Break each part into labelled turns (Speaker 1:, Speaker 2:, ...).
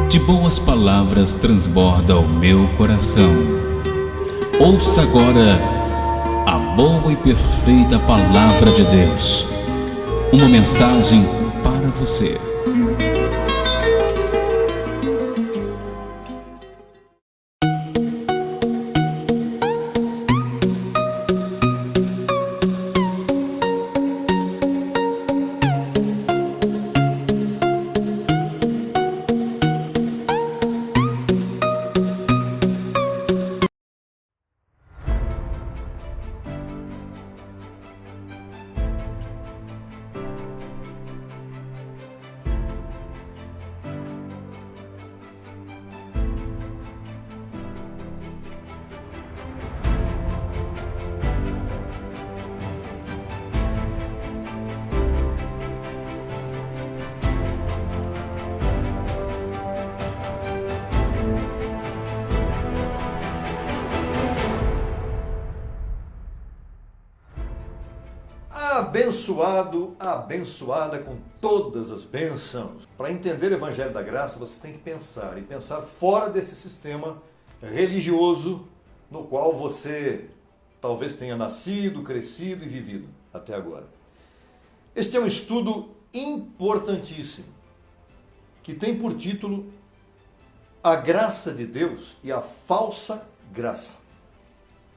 Speaker 1: De boas palavras transborda o meu coração. Ouça agora a boa e perfeita palavra de Deus. Uma mensagem para você.
Speaker 2: Abençoado, abençoada com todas as bênçãos. Para entender o Evangelho da Graça, você tem que pensar, e pensar fora desse sistema religioso no qual você talvez tenha nascido, crescido e vivido até agora. Este é um estudo importantíssimo, que tem por título A Graça de Deus e a Falsa Graça.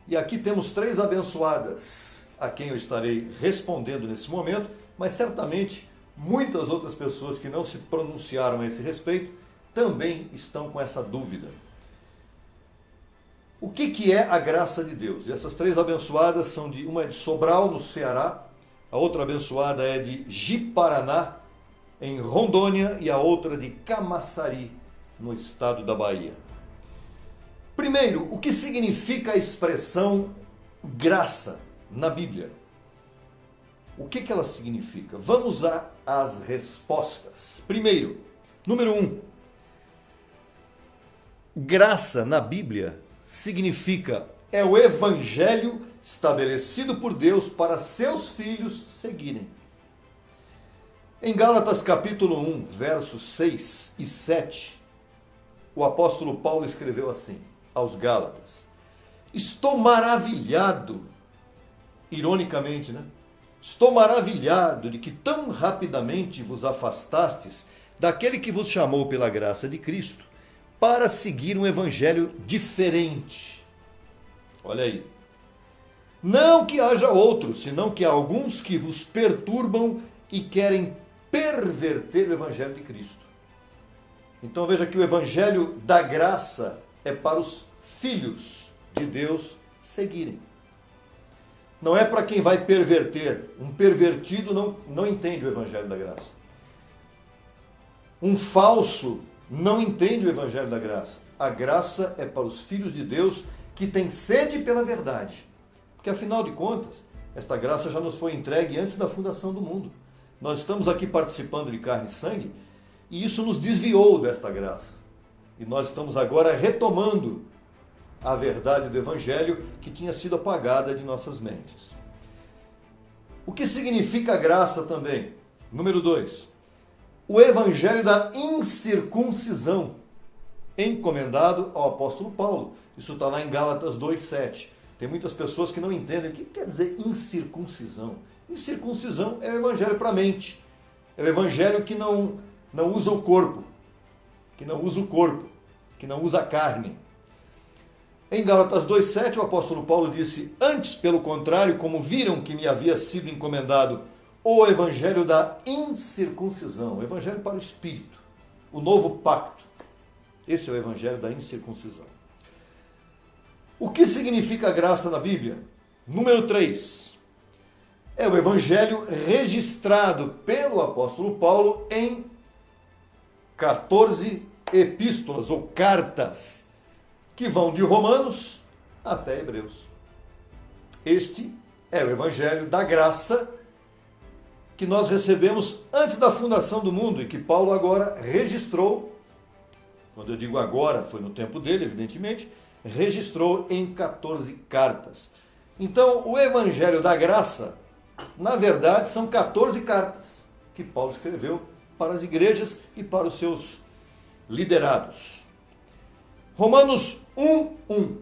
Speaker 2: E aqui temos três abençoadas, a quem eu estarei respondendo nesse momento, mas certamente muitas outras pessoas que não se pronunciaram a esse respeito também estão com essa dúvida. O que é a graça de Deus? E essas três abençoadas são uma é de Sobral, no Ceará, a outra abençoada é de Ji-Paraná, em Rondônia, e a outra de Camaçari, no estado da Bahia. Primeiro, o que significa a expressão graça na Bíblia? O que ela significa? Vamos às respostas. Primeiro, número 1. Graça na Bíblia significa é o evangelho estabelecido por Deus para seus filhos seguirem. Em Gálatas capítulo 1, versos 6 e 7, o apóstolo Paulo escreveu assim aos Gálatas: estou maravilhado, ironicamente, né? Estou maravilhado de que tão rapidamente vos afastastes daquele que vos chamou pela graça de Cristo para seguir um evangelho diferente. Olha aí. Não que haja outros, senão que há alguns que vos perturbam e querem perverter o evangelho de Cristo. Então veja que o evangelho da graça é para os filhos de Deus seguirem. Não é para quem vai perverter. Um pervertido não entende o evangelho da graça. Um falso não entende o evangelho da graça. A graça é para os filhos de Deus que têm sede pela verdade. Porque afinal de contas, esta graça já nos foi entregue antes da fundação do mundo. Nós estamos aqui participando de carne e sangue e isso nos desviou desta graça. E nós estamos agora retomando a verdade do Evangelho que tinha sido apagada de nossas mentes. O que significa graça também? Número 2. O Evangelho da incircuncisão, encomendado ao apóstolo Paulo. Isso está lá em Gálatas 2,7. Tem muitas pessoas que não entendem o que quer dizer incircuncisão. Incircuncisão é o Evangelho para a mente. É o Evangelho que não usa o corpo, que não usa a carne. Em Gálatas 2,7, o apóstolo Paulo disse: antes, pelo contrário, como viram que me havia sido encomendado o evangelho da incircuncisão, o evangelho para o Espírito, o novo pacto. Esse é o evangelho da incircuncisão. O que significa graça na Bíblia? Número 3. É o evangelho registrado pelo apóstolo Paulo em 14 epístolas ou cartas, que vão de Romanos até Hebreus. Este é o evangelho da graça que nós recebemos antes da fundação do mundo e que Paulo agora registrou. Quando eu digo agora, foi no tempo dele, evidentemente, registrou em 14 cartas. Então, o evangelho da graça, na verdade, são 14 cartas que Paulo escreveu para as igrejas e para os seus liderados. Romanos 1:1.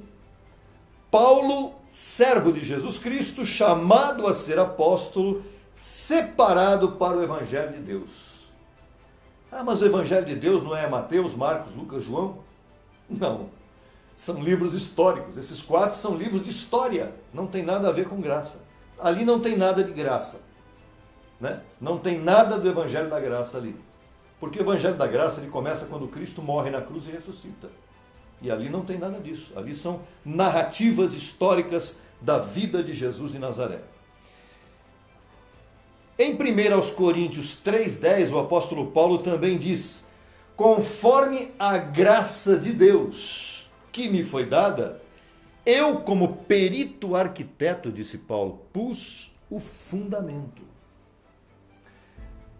Speaker 2: Paulo, servo de Jesus Cristo, chamado a ser apóstolo, separado para o Evangelho de Deus. Ah, mas o Evangelho de Deus não é Mateus, Marcos, Lucas, João? Não. São livros históricos. Esses 4 são livros de história. Não tem nada a ver com graça. Ali não tem nada de graça. Né? Não tem nada do Evangelho da graça ali. Porque o Evangelho da graça ele começa quando Cristo morre na cruz e ressuscita. E ali não tem nada disso. Ali são narrativas históricas da vida de Jesus de Nazaré. Em 1 Coríntios 3,10, o apóstolo Paulo também diz: conforme a graça de Deus que me foi dada, eu, como perito arquiteto, disse Paulo, pus o fundamento.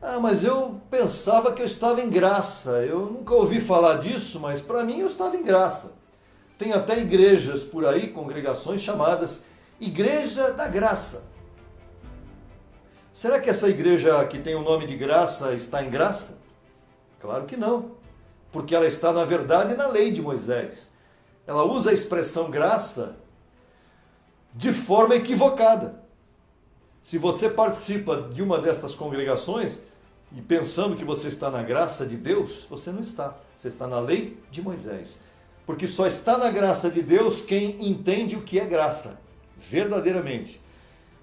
Speaker 2: Ah, mas eu pensava que eu estava em graça. Eu nunca ouvi falar disso, mas para mim eu estava em graça. Tem até igrejas por aí, congregações chamadas Igreja da Graça. Será que essa igreja que tem o nome de graça está em graça? Claro que não, porque ela está, na verdade, na lei de Moisés. Ela usa a expressão graça de forma equivocada. Se você participa de uma destas congregações e pensando que você está na graça de Deus, você não está. Você está na lei de Moisés. Porque só está na graça de Deus quem entende o que é graça, verdadeiramente.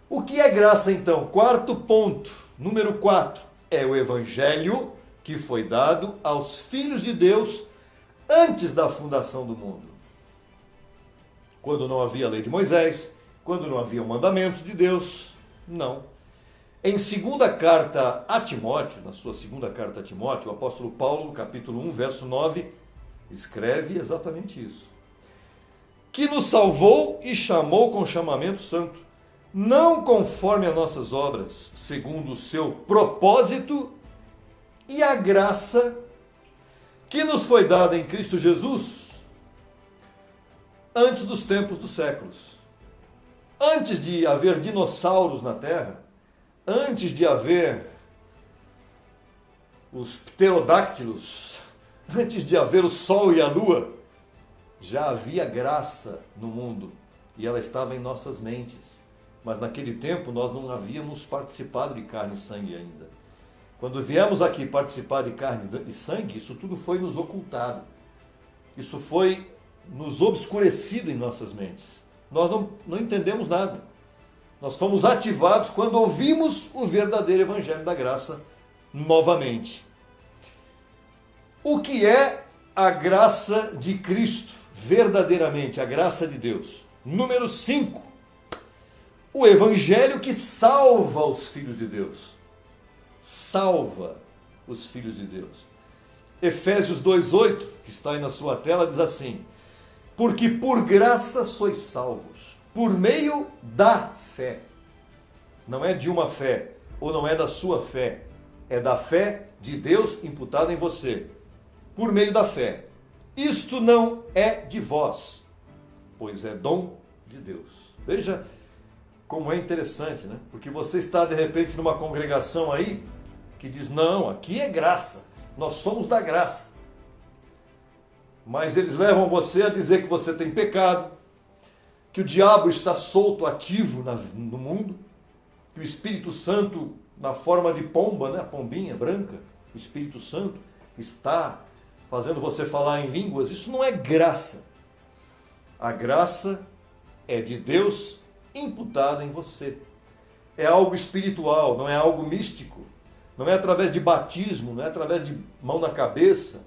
Speaker 2: O que é graça, então? Quarto ponto, número 4, é o Evangelho que foi dado aos filhos de Deus antes da fundação do mundo. Quando não havia a lei de Moisés, quando não havia o mandamento de Deus, não. Em segunda carta a Timóteo, na sua segunda carta a Timóteo, o apóstolo Paulo, no capítulo 1, verso 9, escreve exatamente isso. Que nos salvou e chamou com chamamento santo, não conforme as nossas obras, segundo o seu propósito e a graça que nos foi dada em Cristo Jesus antes dos tempos dos séculos. Antes de haver dinossauros na Terra, antes de haver os pterodáctilos, antes de haver o Sol e a Lua, já havia graça no mundo e ela estava em nossas mentes. Mas naquele tempo nós não havíamos participado de carne e sangue ainda. Quando viemos aqui participar de carne e sangue, isso tudo foi nos ocultado. Isso foi nos obscurecido em nossas mentes. Nós não entendemos nada. Nós fomos ativados quando ouvimos o verdadeiro Evangelho da Graça novamente. O que é a graça de Cristo, verdadeiramente, a graça de Deus? Número 5. O Evangelho que salva os filhos de Deus. Salva os filhos de Deus. Efésios 2,8, que está aí na sua tela, diz assim: porque por graça sois salvos, por meio da fé. Não é de uma fé, ou não é da sua fé, é da fé de Deus imputada em você, por meio da fé. Isto não é de vós, pois é dom de Deus. Veja como é interessante, né? Porque você está de repente numa congregação aí que diz, não, aqui é graça, nós somos da graça. Mas eles levam você a dizer que você tem pecado, que o diabo está solto, ativo no mundo, que o Espírito Santo, na forma de pomba, né, a pombinha branca, o Espírito Santo está fazendo você falar em línguas. Isso não é graça. A graça é de Deus imputada em você. É algo espiritual, não é algo místico. Não é através de batismo, não é através de mão na cabeça,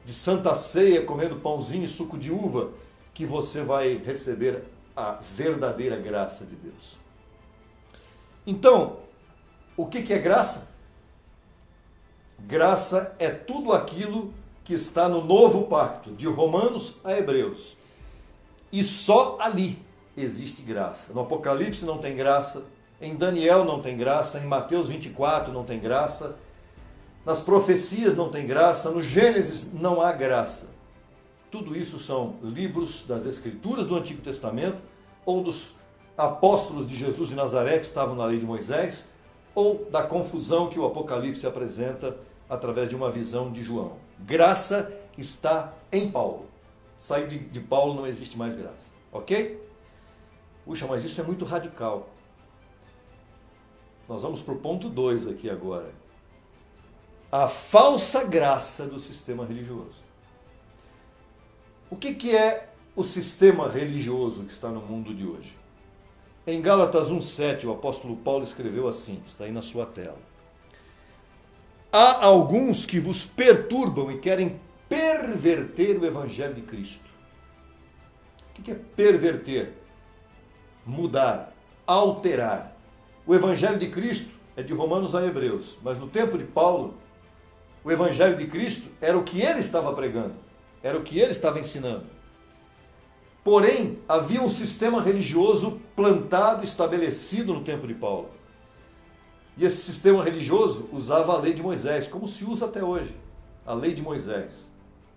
Speaker 2: de santa ceia, comendo pãozinho e suco de uva, que você vai receber a verdadeira graça de Deus. Então, o que é graça? Graça é tudo aquilo que está no novo pacto, de Romanos a Hebreus. E só ali existe graça. No Apocalipse não tem graça, em Daniel não tem graça, em Mateus 24 não tem graça, nas profecias não tem graça, no Gênesis não há graça. Tudo isso são livros das Escrituras do Antigo Testamento, ou dos apóstolos de Jesus de Nazaré que estavam na lei de Moisés, ou da confusão que o Apocalipse apresenta através de uma visão de João. Graça está em Paulo. Sair de Paulo não existe mais graça. Ok? Puxa, mas isso é muito radical. Nós vamos para o ponto 2 aqui agora. A falsa graça do sistema religioso. O que é o sistema religioso que está no mundo de hoje? Em Gálatas 1,7, o apóstolo Paulo escreveu assim, está aí na sua tela. Há alguns que vos perturbam e querem perverter o evangelho de Cristo. O que é perverter? Mudar, alterar. O evangelho de Cristo é de Romanos a Hebreus, mas no tempo de Paulo, o evangelho de Cristo era o que ele estava pregando, era o que ele estava ensinando. Porém, havia um sistema religioso plantado, estabelecido no tempo de Paulo. E esse sistema religioso usava a lei de Moisés, como se usa até hoje. A lei de Moisés.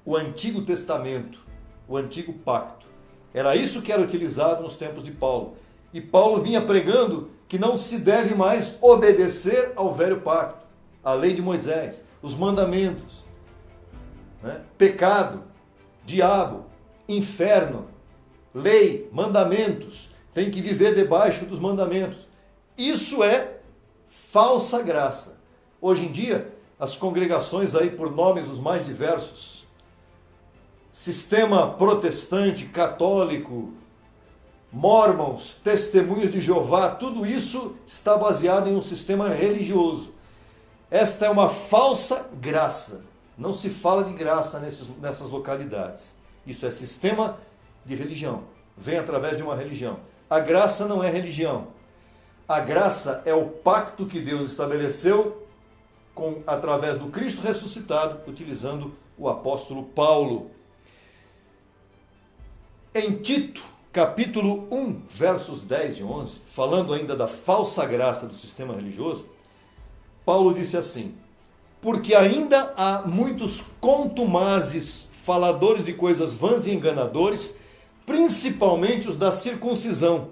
Speaker 2: O Antigo Testamento, o Antigo Pacto. Era isso que era utilizado nos tempos de Paulo. E Paulo vinha pregando que não se deve mais obedecer ao velho pacto, à lei de Moisés, os mandamentos, né? Pecado, diabo, inferno, lei, mandamentos, tem que viver debaixo dos mandamentos. Isso é falsa graça. Hoje em dia, as congregações aí por nomes os mais diversos, sistema protestante, católico, Mormons, testemunhos de Jeová, tudo isso está baseado em um sistema religioso. Esta é uma falsa graça. Não se fala de graça nessas localidades. Isso é sistema de religião. Vem através de uma religião. A graça não é religião. A graça é o pacto que Deus estabeleceu através do Cristo ressuscitado, utilizando o apóstolo Paulo. Em Tito, capítulo 1, versos 10 e 11, falando ainda da falsa graça do sistema religioso, Paulo disse assim: porque ainda há muitos contumazes, faladores de coisas vãs e enganadores, principalmente os da circuncisão,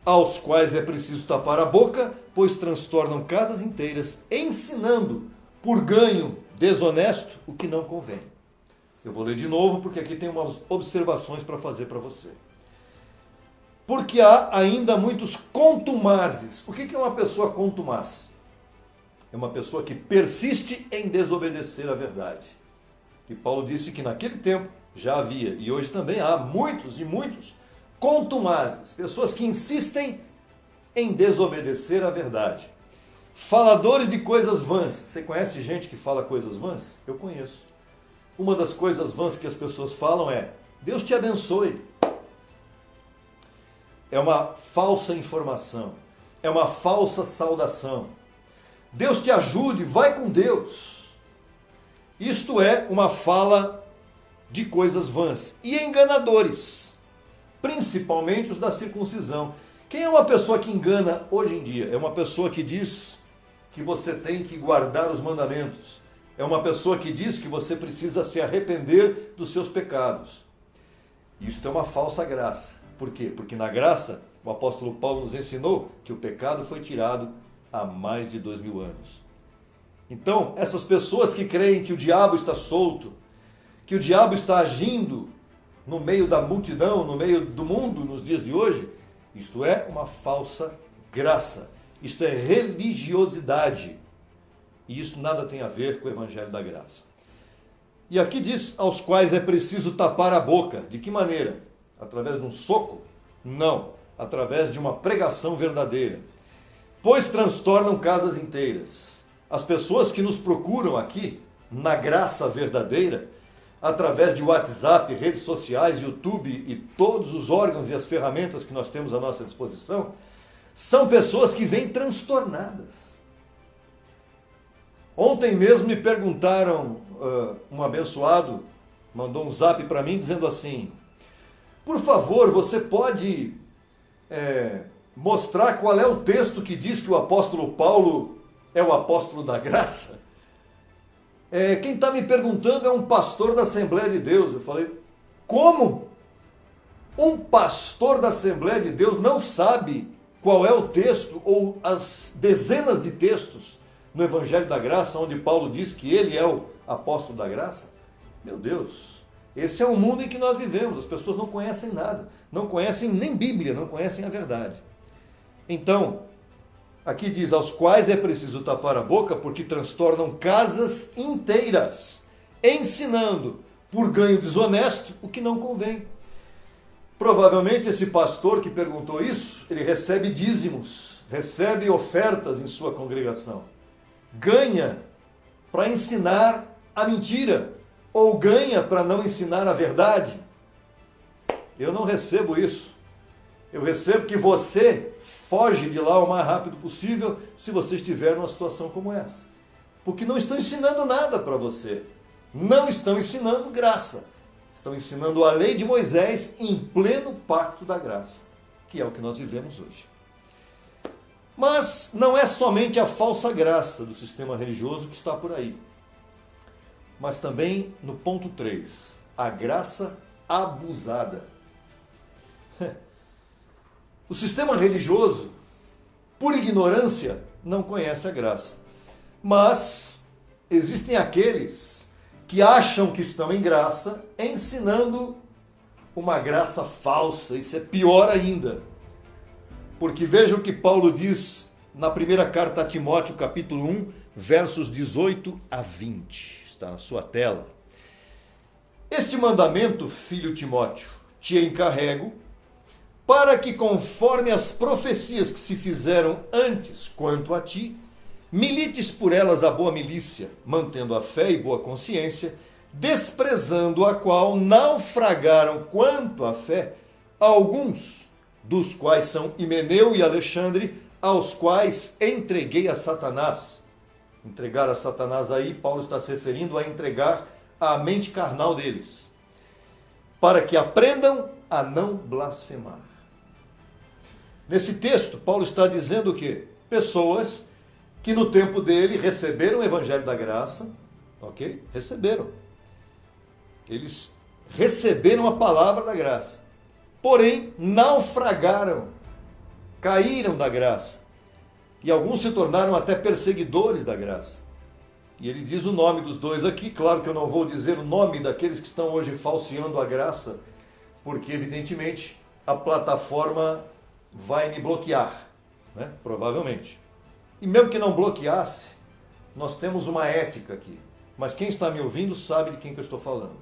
Speaker 2: aos quais é preciso tapar a boca, pois transtornam casas inteiras, ensinando por ganho desonesto o que não convém. Eu vou ler de novo, porque aqui tem umas observações para fazer para você. Porque há ainda muitos contumazes. O que é uma pessoa contumaz? É uma pessoa que persiste em desobedecer a verdade. E Paulo disse que naquele tempo já havia, e hoje também há muitos e muitos contumazes, pessoas que insistem em desobedecer a verdade. Faladores de coisas vãs. Você conhece gente que fala coisas vãs? Eu conheço. Uma das coisas vãs que as pessoas falam é: Deus te abençoe. É uma falsa informação. É uma falsa saudação. Deus te ajude, vai com Deus. Isto é uma fala de coisas vãs e enganadores, principalmente os da circuncisão. Quem é uma pessoa que engana hoje em dia? É uma pessoa que diz que você tem que guardar os mandamentos. É uma pessoa que diz que você precisa se arrepender dos seus pecados. Isto é uma falsa graça. Por quê? Porque na graça, o apóstolo Paulo nos ensinou que o pecado foi tirado há mais de 2000 anos. Então, essas pessoas que creem que o diabo está solto, que o diabo está agindo no meio da multidão, no meio do mundo nos dias de hoje, isto é uma falsa graça. Isto é religiosidade. E isso nada tem a ver com o evangelho da graça. E aqui diz, aos quais é preciso tapar a boca. De que maneira? Através de um soco? Não. Através de uma pregação verdadeira. Pois transtornam casas inteiras. As pessoas que nos procuram aqui, na graça verdadeira, através de WhatsApp, redes sociais, YouTube e todos os órgãos e as ferramentas que nós temos à nossa disposição, são pessoas que vêm transtornadas. Ontem mesmo me perguntaram, um abençoado mandou um zap para mim dizendo assim: por favor, você pode mostrar qual é o texto que diz que o apóstolo Paulo é o apóstolo da graça? Quem está me perguntando é um pastor da Assembleia de Deus. Eu falei: como? Um pastor da Assembleia de Deus não sabe qual é o texto ou as dezenas de textos no Evangelho da Graça, onde Paulo diz que ele é o apóstolo da graça? Meu Deus, esse é o mundo em que nós vivemos. As pessoas não conhecem nada, não conhecem nem Bíblia, não conhecem a verdade. Então, aqui diz, aos quais é preciso tapar a boca, porque transtornam casas inteiras, ensinando por ganho desonesto o que não convém. Provavelmente esse pastor que perguntou isso, ele recebe dízimos, recebe ofertas em sua congregação. Ganha para ensinar a mentira, ou ganha para não ensinar a verdade. Eu não recebo isso. Eu recebo que você foge de lá o mais rápido possível se você estiver numa situação como essa. Porque não estão ensinando nada para você. Não estão ensinando graça. Estão ensinando a lei de Moisés em pleno pacto da graça, que é o que nós vivemos hoje. Mas não é somente a falsa graça do sistema religioso que está por aí. Mas também no ponto 3, a graça abusada. O sistema religioso, por ignorância, não conhece a graça. Mas existem aqueles que acham que estão em graça, ensinando uma graça falsa. Isso é pior ainda. Porque veja o que Paulo diz na primeira carta a Timóteo, capítulo 1, versos 18 a 20. Está na sua tela. Este mandamento, filho Timóteo, te encarrego, para que, conforme as profecias que se fizeram antes quanto a ti, milites por elas a boa milícia, mantendo a fé e boa consciência, desprezando a qual naufragaram quanto à fé alguns, dos quais são Himeneu e Alexandre, aos quais entreguei a Satanás. Entregar a Satanás aí, Paulo está se referindo a entregar a mente carnal deles, para que aprendam a não blasfemar. Nesse texto, Paulo está dizendo o quê? Pessoas que no tempo dele receberam o Evangelho da Graça, ok? Receberam. Eles receberam a palavra da graça. Porém, naufragaram, caíram da graça. E alguns se tornaram até perseguidores da graça. E ele diz o nome dos dois aqui. Claro que eu não vou dizer o nome daqueles que estão hoje falseando a graça, porque evidentemente a plataforma vai me bloquear, né? Provavelmente. E mesmo que não bloqueasse, nós temos uma ética aqui. Mas quem está me ouvindo sabe de quem que eu estou falando.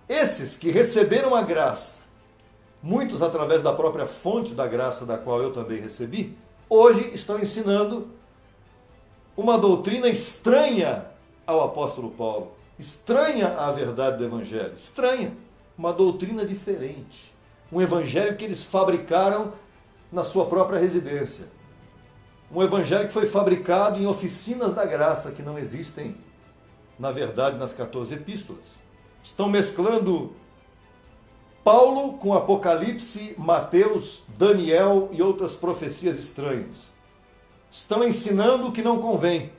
Speaker 2: Esses que receberam a graça, muitos através da própria fonte da graça da qual eu também recebi, hoje estão ensinando uma doutrina estranha ao apóstolo Paulo, estranha à verdade do Evangelho, estranha, uma doutrina diferente, um Evangelho que eles fabricaram na sua própria residência. Um evangelho que foi fabricado em oficinas da graça, que não existem, na verdade, nas 14 epístolas. Estão mesclando Paulo com Apocalipse, Mateus, Daniel e outras profecias estranhas. Estão ensinando o que não convém.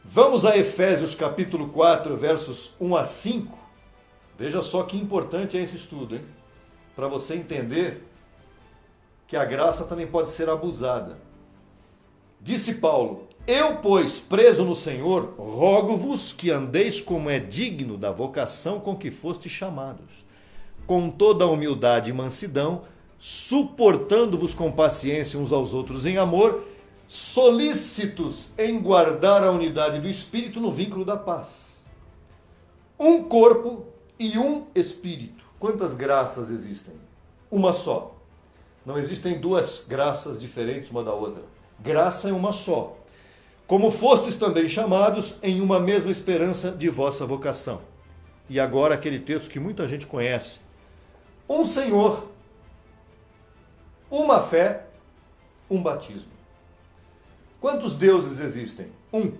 Speaker 2: Vamos a Efésios capítulo 4, versos 1 a 5. Veja só que importante é esse estudo, hein? Para você entender que a graça também pode ser abusada. Disse Paulo, eu, pois, preso no Senhor, rogo-vos que andeis como é digno da vocação com que fostes chamados, com toda a humildade e mansidão, suportando-vos com paciência uns aos outros em amor, solícitos em guardar a unidade do Espírito no vínculo da paz. Um corpo e um Espírito. Quantas graças existem? Uma só. Não existem duas graças diferentes uma da outra. Graça é uma só. Como fostes também chamados em uma mesma esperança de vossa vocação. E agora aquele texto que muita gente conhece. Um Senhor, uma fé, um batismo. Quantos deuses existem? Um.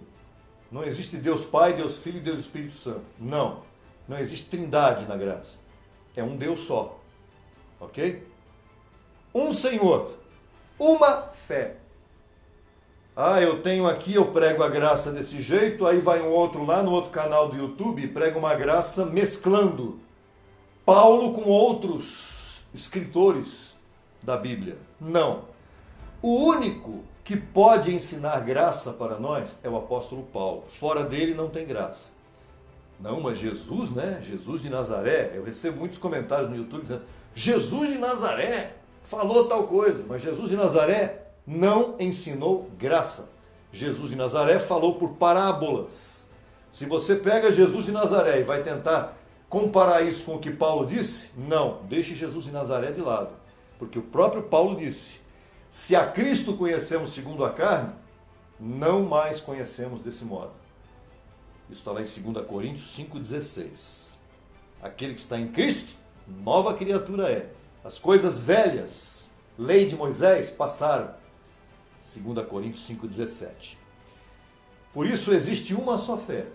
Speaker 2: Não existe Deus Pai, Deus Filho e Deus Espírito Santo. Não. Não existe trindade na graça. É um Deus só. Ok? Um Senhor, uma fé. Ah, eu tenho aqui, eu prego a graça desse jeito, aí vai um outro lá no outro canal do YouTube e prega uma graça mesclando Paulo com outros escritores da Bíblia. Não. O único que pode ensinar graça para nós é o apóstolo Paulo. Fora dele não tem graça. Não, mas Jesus, né? Jesus de Nazaré. Eu recebo muitos comentários no YouTube dizendo: Jesus de Nazaré falou tal coisa, mas Jesus de Nazaré não ensinou graça. Jesus de Nazaré falou por parábolas. Se você pega Jesus de Nazaré e vai tentar comparar isso com o que Paulo disse, não, deixe Jesus de Nazaré de lado. Porque o próprio Paulo disse: se a Cristo conhecemos segundo a carne, não mais conhecemos desse modo. Isso está lá em 2 Coríntios 5,16. Aquele que está em Cristo, nova criatura é. As coisas velhas, lei de Moisés, passaram. 2 Coríntios 5,17. Por isso existe uma só fé.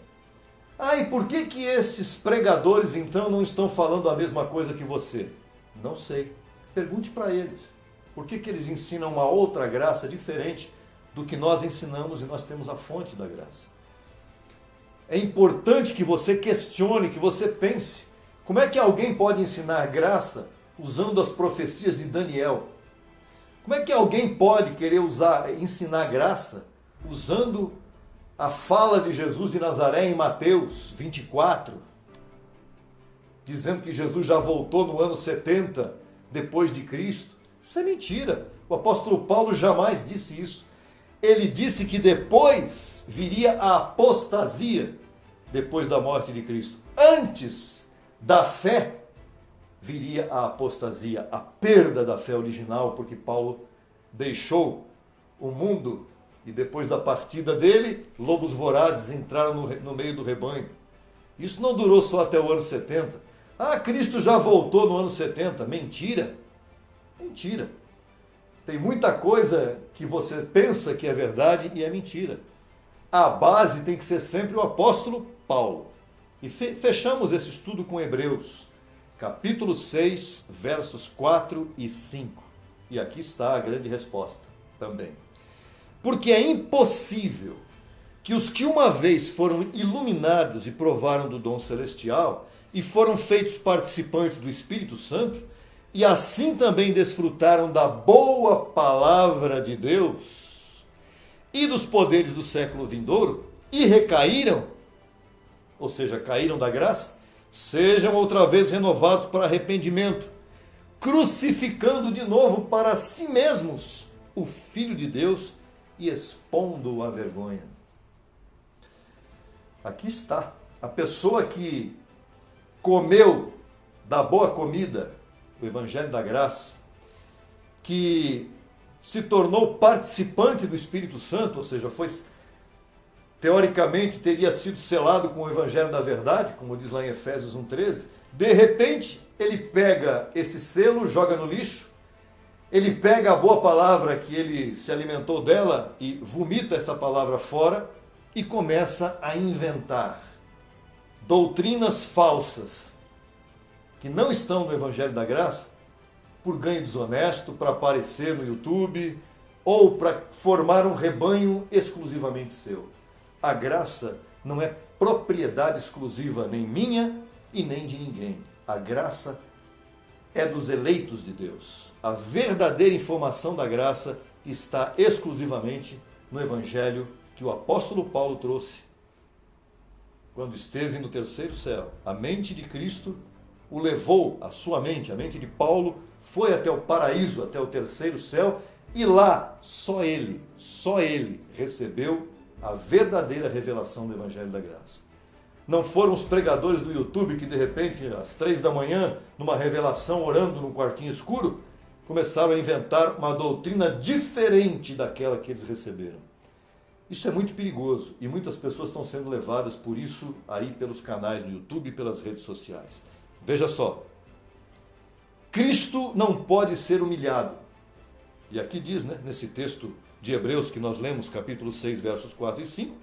Speaker 2: E por que esses pregadores então não estão falando a mesma coisa que você? Não sei. Pergunte para eles. Por que eles ensinam uma outra graça diferente do que nós ensinamos e nós temos a fonte da graça? É importante que você questione, que você pense. Como é que alguém pode ensinar graça usando as profecias de Daniel? Como é que alguém pode querer ensinar graça usando a fala de Jesus de Nazaré em Mateus 24, dizendo que Jesus já voltou no ano 70 depois de Cristo? Isso é mentira. O apóstolo Paulo jamais disse isso. Ele disse que depois viria a apostasia, depois da morte de Cristo. Antes da fé viria a apostasia, a perda da fé original, porque Paulo deixou o mundo e depois da partida dele, lobos vorazes entraram no meio do rebanho. Isso não durou só até o ano 70. Cristo já voltou no ano 70. Mentira. Mentira. Tem muita coisa que você pensa que é verdade e é mentira. A base tem que ser sempre o apóstolo Paulo. E fechamos esse estudo com Hebreus, capítulo 6, versos 4 e 5. E aqui está a grande resposta também. Porque é impossível que os que uma vez foram iluminados e provaram do dom celestial e foram feitos participantes do Espírito Santo, e assim também desfrutaram da boa palavra de Deus e dos poderes do século vindouro, e recaíram, ou seja, caíram da graça, sejam outra vez renovados para arrependimento, crucificando de novo para si mesmos o Filho de Deus e expondo-o à vergonha. Aqui está. A pessoa que comeu da boa comida, o Evangelho da Graça, que se tornou participante do Espírito Santo, ou seja, teoricamente teria sido selado com o Evangelho da Verdade, como diz lá em Efésios 1,13, de repente ele pega esse selo, joga no lixo, ele pega a boa palavra que ele se alimentou dela e vomita essa palavra fora e começa a inventar doutrinas falsas que não estão no Evangelho da Graça, por ganho desonesto, para aparecer no YouTube ou para formar um rebanho exclusivamente seu. A graça não é propriedade exclusiva nem minha e nem de ninguém. A graça é dos eleitos de Deus. A verdadeira informação da graça está exclusivamente no Evangelho que o apóstolo Paulo trouxe quando esteve no terceiro céu. A mente de Cristo o levou, a sua mente, a mente de Paulo, foi até o paraíso, até o terceiro céu, e lá só ele recebeu a verdadeira revelação do Evangelho da Graça. Não foram os pregadores do YouTube que de repente, às 3 da manhã, numa revelação, orando num quartinho escuro, começaram a inventar uma doutrina diferente daquela que eles receberam. Isso é muito perigoso e muitas pessoas estão sendo levadas por isso aí pelos canais do YouTube e pelas redes sociais. Veja só, Cristo não pode ser humilhado. E aqui diz, nesse texto de Hebreus que nós lemos, capítulo 6, versos 4 e 5,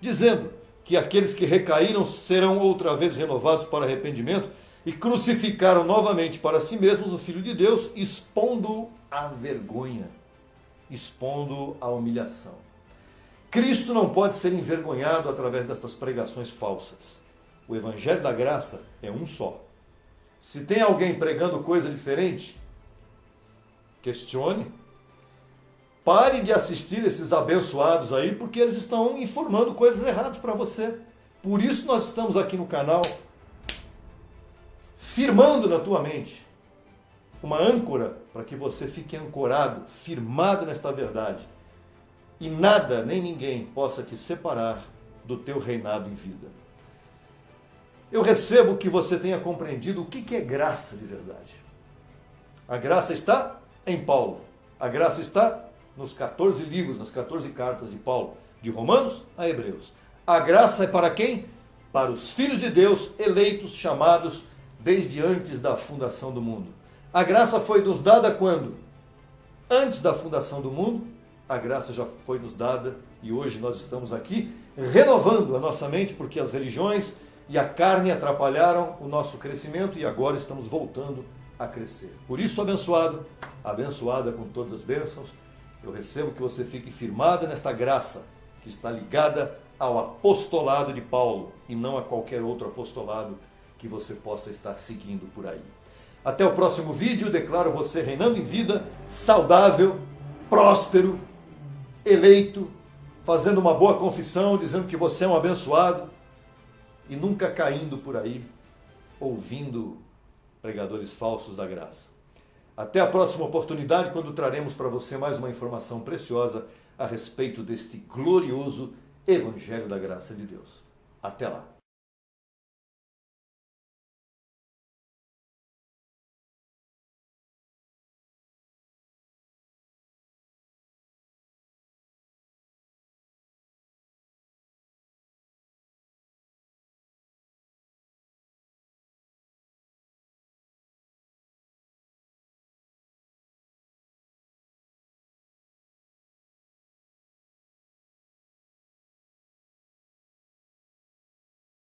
Speaker 2: dizendo que aqueles que recaíram serão outra vez renovados para arrependimento e crucificaram novamente para si mesmos o Filho de Deus, expondo-o à vergonha, expondo-o à humilhação. Cristo não pode ser envergonhado através dessas pregações falsas. O Evangelho da Graça é um só. Se tem alguém pregando coisa diferente, questione. Pare de assistir esses abençoados aí, porque eles estão informando coisas erradas para você. Por isso nós estamos aqui no canal, firmando na tua mente uma âncora para que você fique ancorado, firmado nesta verdade. E nada, nem ninguém possa te separar do teu reinado em vida. Eu recebo que você tenha compreendido o que é graça de verdade. A graça está em Paulo. A graça está nos 14 livros, nas 14 cartas de Paulo, de Romanos a Hebreus. A graça é para quem? Para os filhos de Deus, eleitos, chamados desde antes da fundação do mundo. A graça foi nos dada quando? Antes da fundação do mundo, a graça já foi nos dada e hoje nós estamos aqui renovando a nossa mente, porque as religiões e a carne atrapalharam o nosso crescimento e agora estamos voltando a crescer. Por isso, abençoado, abençoada com todas as bênçãos, eu recebo que você fique firmado nesta graça que está ligada ao apostolado de Paulo e não a qualquer outro apostolado que você possa estar seguindo por aí. Até o próximo vídeo, declaro você reinando em vida, saudável, próspero, eleito, fazendo uma boa confissão, dizendo que você é um abençoado e nunca caindo por aí, ouvindo pregadores falsos da graça. Até a próxima oportunidade, quando traremos para você mais uma informação preciosa a respeito deste glorioso Evangelho da Graça de Deus. Até lá!